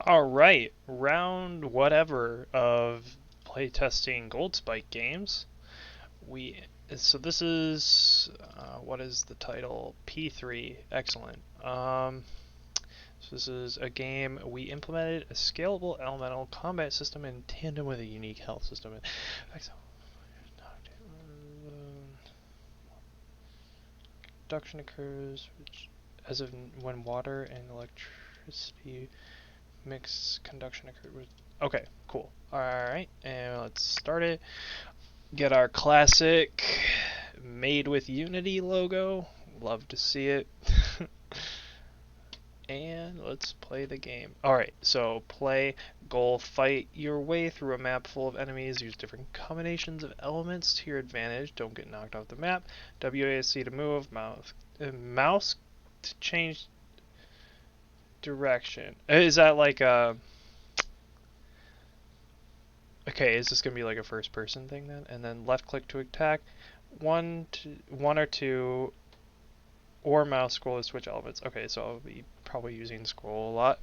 Alright, round whatever of playtesting goldspike games. We so this is what is the title? P3. Excellent. So this is a game we implemented a scalable elemental combat system in tandem with a unique health system. Reduction occurs as of when water and electricity mix conduction occurred with. Okay, cool. Alright, and let's start it. Get our classic made with Unity logo. Love to see it. And let's play the game. Alright, so play, goal, fight your way through a map full of enemies. Use different combinations of elements to your advantage. Don't get knocked off the map. WASD to move, mouse to change direction. Is that like a... Okay, is this gonna be like a first person thing then? And then left click to attack. One or two, or mouse scroll to switch elements. Okay, so I'll be probably using scroll a lot.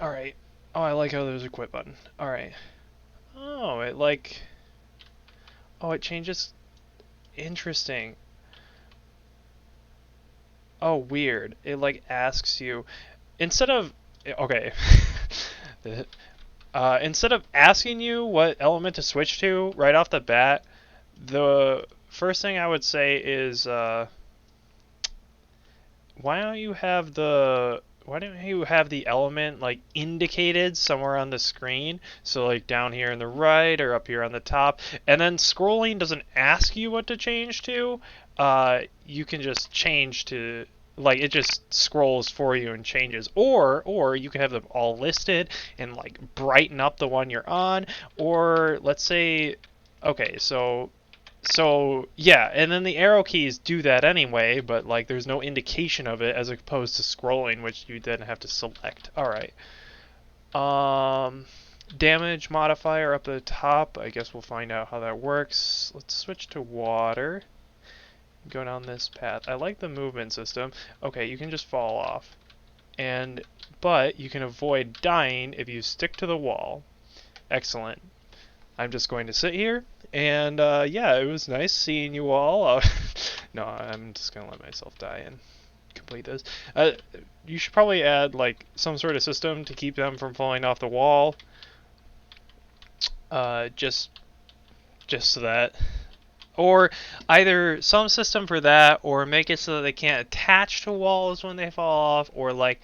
Alright. Oh, I like how there's a quit button. Alright. Oh, it like... Oh, it changes... Interesting. Oh, weird. It like asks you... Instead of... Okay. Instead of asking you what element to switch to right off the bat, the first thing I would say is... why don't you have the element like indicated somewhere on the screen, so like down here in the right or up here on the top, and then scrolling doesn't ask you what to change to. You can just change to, like, it just scrolls for you and changes, or you can have them all listed and like brighten up the one you're on. Or let's say, okay, so yeah, and then the arrow keys do that anyway, but like there's no indication of it as opposed to scrolling, which you then have to select. All right. Damage modifier up at the top. I guess we'll find out how that works. Let's switch to water. Go down this path. I like the movement system. Okay, you can just fall off, but you can avoid dying if you stick to the wall. Excellent. I'm just going to sit here, and yeah, it was nice seeing you all. No, I'm just going to let myself die and complete this. You should probably add like some sort of system to keep them from falling off the wall. Just so that, or either some system for that, or make it so that they can't attach to walls when they fall off, or like,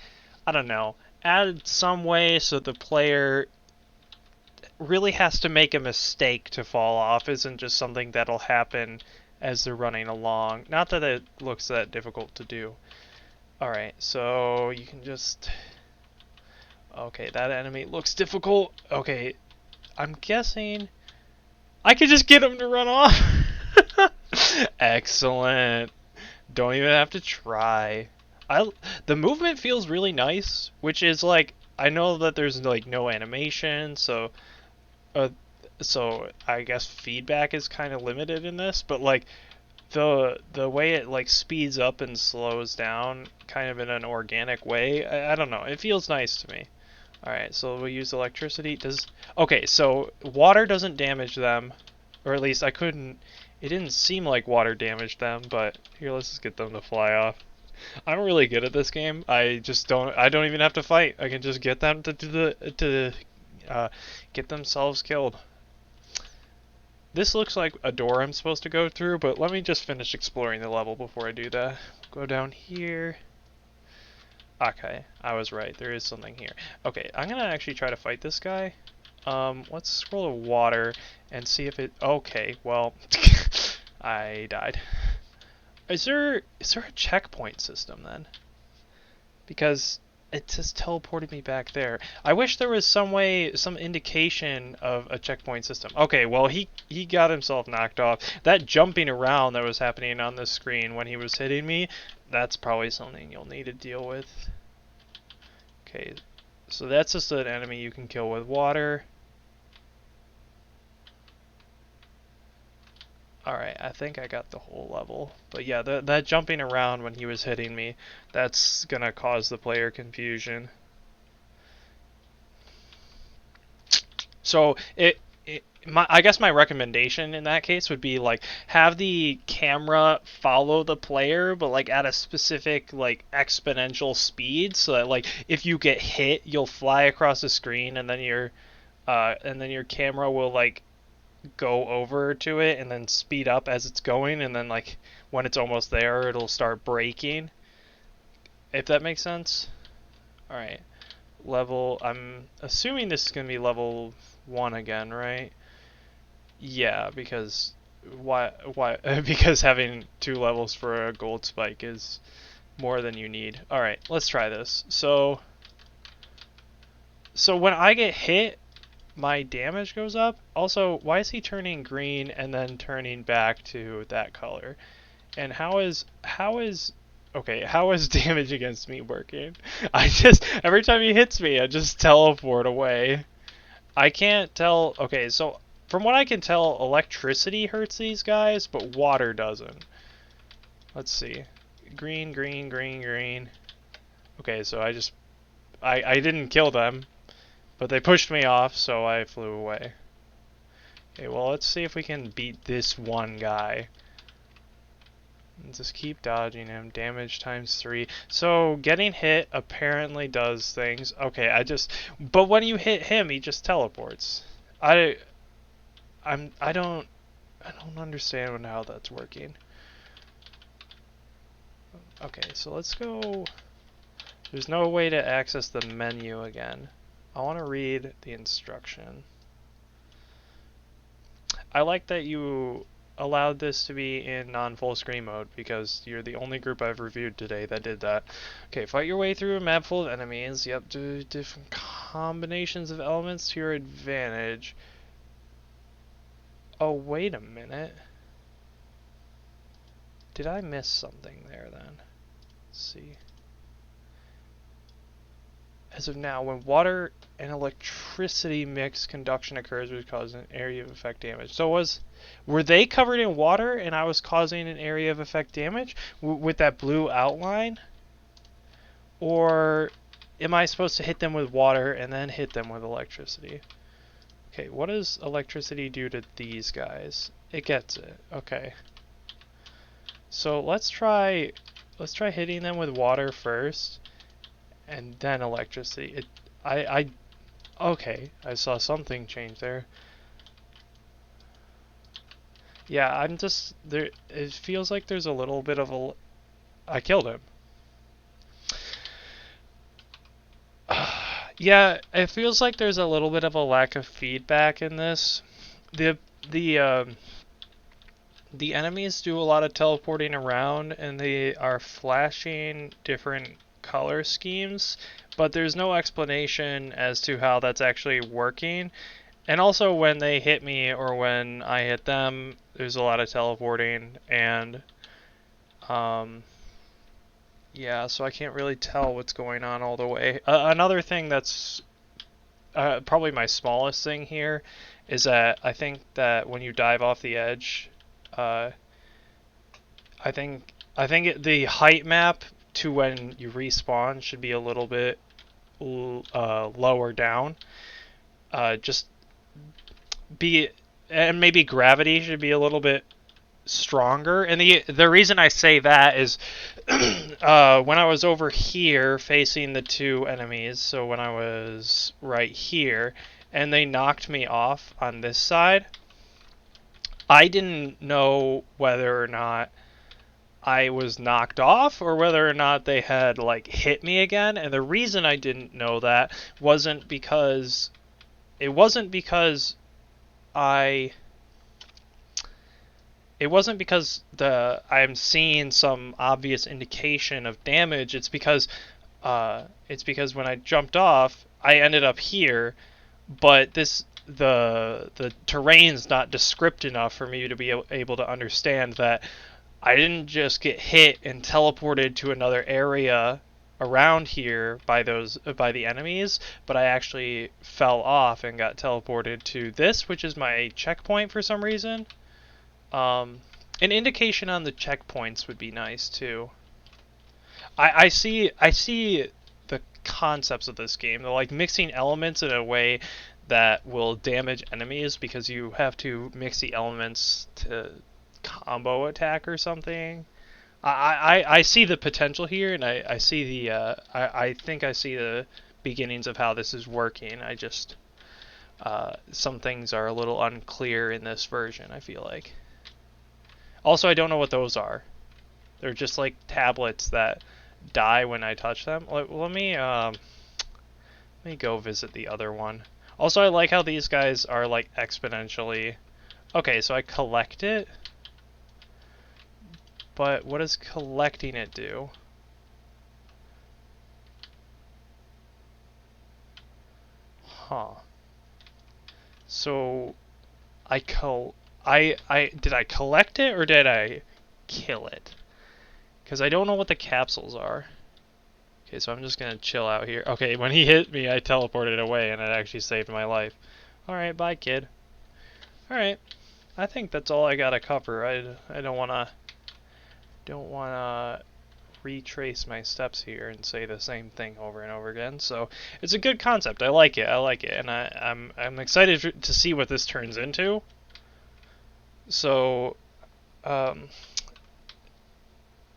I don't know, add some way so the player really has to make a mistake to fall off, isn't just something that'll happen as they're running along. Not that it looks that difficult to do. Alright, so you can just... Okay, that enemy looks difficult. Okay, I'm guessing I could just get him to run off. Excellent. Don't even have to try. The movement feels really nice, which is like, I know that there's like no animation, so uh, so I guess feedback is kind of limited in this, but like the way it like speeds up and slows down kind of in an organic way, I don't know, it feels nice to me. All right, so we'll use electricity. Okay, so water doesn't damage them, or at least it didn't seem like water damaged them, but here, let's just get them to fly off. I'm really good at this game. I don't even have to fight. I can just get them to get themselves killed. This looks like a door I'm supposed to go through, but let me just finish exploring the level before I do that. Go down here. Okay, I was right. There is something here. Okay, I'm gonna actually try to fight this guy. Let's scroll to water and see if it... Okay, well, I died. Is there a checkpoint system then? Because it just teleported me back there. I wish there was some way, some indication of a checkpoint system. Okay, well, he got himself knocked off. That jumping around that was happening on the screen when he was hitting me, that's probably something you'll need to deal with. Okay, so that's just an enemy you can kill with water. Alright, I think I got the whole level. But yeah, that jumping around when he was hitting me, that's gonna cause the player confusion. So I guess my recommendation in that case would be like have the camera follow the player, but like at a specific like exponential speed, so that like if you get hit, you'll fly across the screen, and then your camera will like go over to it and then speed up as it's going, and then like when it's almost there, it'll start braking. If that makes sense. All right, level. I'm assuming this is gonna be level 1 again, right? Yeah, because why because having 2 levels for a gold spike is more than you need. All right, let's try this. So when I get hit, my damage goes up. Also, why is he turning green and then turning back to that color? And how is damage against me working? I just every time he hits me, I just teleport away. I can't tell. Okay, so from what I can tell, electricity hurts these guys, but water doesn't. Let's see. Green, green, green, green. Okay, so I didn't kill them, but they pushed me off, so I flew away. Okay, well, let's see if we can beat this one guy. Just keep dodging him. Damage times 3. So getting hit apparently does things. Okay, but when you hit him, he just teleports. I I'm I don't understand how that's working. Okay, so let's go. There's no way to access the menu again. I want to read the instruction. I like that you allowed this to be in non-full screen mode because you're the only group I've reviewed today that did that. Okay, fight your way through a map full of enemies. Yep, do different combinations of elements to your advantage. Oh, wait a minute. Did I miss something there then? Let's see. As of now, when water and electricity mix, conduction occurs, which causes an area of effect damage. So were they covered in water and I was causing an area of effect damage with that blue outline? Or am I supposed to hit them with water and then hit them with electricity? Okay, what does electricity do to these guys? It gets it. Okay. So let's try hitting them with water first and then electricity. Okay, I saw something change there. Yeah, I'm just there. It feels like there's a little bit of a. I killed him. Yeah, it feels like there's a little bit of a lack of feedback in this. The the um, the enemies do a lot of teleporting around, and they are flashing different color schemes, but there's no explanation as to how that's actually working. And also, when they hit me or when I hit them, there's a lot of teleporting, and yeah, so I can't really tell what's going on all the way. Another thing that's probably my smallest thing here is that I think that when you dive off the edge, uh, the height map to when you respawn should be a little bit lower down. Just be and maybe gravity should be a little bit stronger. And the reason I say that is when I was over here facing the 2 enemies, so when I was right here, and they knocked me off on this side, I didn't know whether or not I was knocked off or whether or not they had like hit me again. And the reason I didn't know that wasn't because I it wasn't because I'm seeing some obvious indication of damage. It's because when I jumped off, I ended up here, but the terrain's not descript enough for me to be able to understand that I didn't just get hit and teleported to another area around here by the enemies, but I actually fell off and got teleported to this, which is my checkpoint for some reason. An indication on the checkpoints would be nice too. I see the concepts of this game. They're like mixing elements in a way that will damage enemies because you have to mix the elements to combo attack or something. I see the potential here, and I see the I think I see the beginnings of how this is working. I just some things are a little unclear in this version, I feel like. Also, I don't know what those are. They're just like tablets that die when I touch them. Let me go visit the other one. Also, I like how these guys are like exponentially. Okay, so I collect it, but what does collecting it do? Huh. So I did I collect it or did I kill it? Because I don't know what the capsules are. Okay, so I'm just gonna chill out here. Okay, when he hit me, I teleported away, and it actually saved my life. All right, bye, kid. All right, I think that's all I gotta cover. I don't wanna retrace my steps here and say the same thing over and over again. So it's a good concept. I like it. I like it, and I'm excited to see what this turns into. So, um,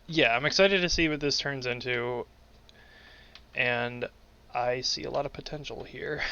yeah, I'm excited to see what this turns into, and I see a lot of potential here.